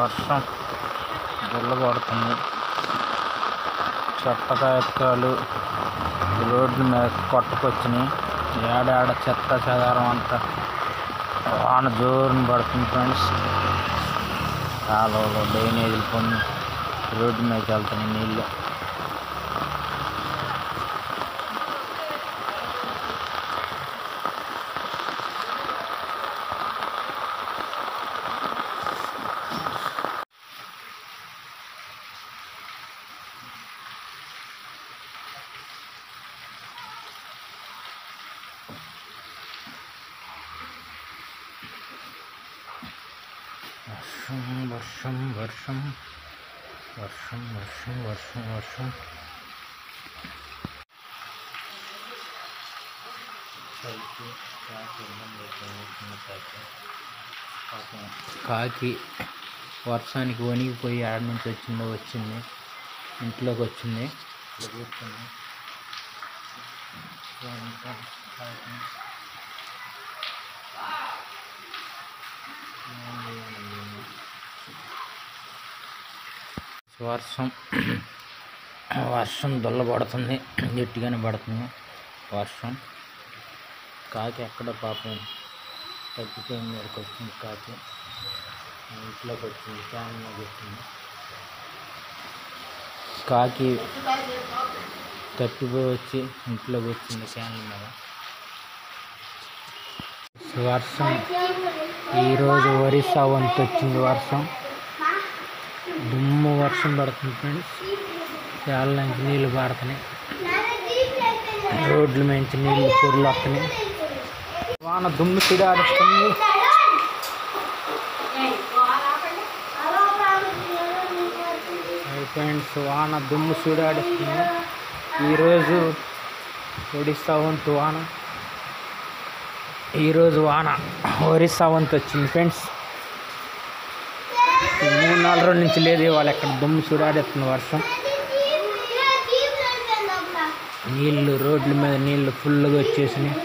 వర్షం గుల్లగొడుతుంది. చెత్తకాయలు రోడ్ల మీద కొట్టుకొచ్చినాయి. ఏడాడ చెత్త చెదారం అంతా వాన జోరున పడుతుంది ఫ్రెండ్స్. కాలువలో డ్రైనేజీలు పొంది రోడ్డు మీదకి వెళ్తున్నాయి నీళ్ళు. వర్షం వర్షం వర్షం వర్షం వర్షం వర్షం కాకి వర్షానికి వణిగిపోయి ఆడ నుంచి వచ్చింది ఇంట్లోకి వచ్చింది. కూర్చుంది. వర్షం దొల్ల పడుతుంది, గట్టిగానే పడుతుంది వర్షం. కాకి ఎక్కడ పాపం తగ్గిపోయింది. ఇక్కడికి వచ్చింది కాకి, ఇంట్లోకి వచ్చింది, ఫ్యాన్ మీద వచ్చింది. కాకి తప్పిపోయి వచ్చి ఇంట్లోకి వచ్చింది ఫ్యాన్ మీద. వర్షం ఈరోజు ఒరిస్సా వంతు వచ్చింది. వర్షం దుమ్ము వర్షం పడుతుంది ఫ్రెండ్స్. చాలా నుంచి నీళ్ళు పారుతున్నాయి, రోడ్ల నుంచి నీళ్ళు పొరులు వస్తున్నాయి. వాన దుమ్ము సిడాడుస్తుంది. ఫ్రెండ్స్ వాన దుమ్ము సిడాడుస్తుంది. ఈరోజు ఒడిస్సా వంతు వాన. ఈరోజు వాన ఒరిస్సా వంతు వచ్చింది ఫ్రెండ్స్. 3-4 రోజుల నుంచి లేదు. వాళ్ళు ఎక్కడ దుమ్ము చూడాడేస్తుంది వర్షం. నీళ్ళు రోడ్ల మీద నీళ్ళు ఫుల్గా వచ్చేసినాయి.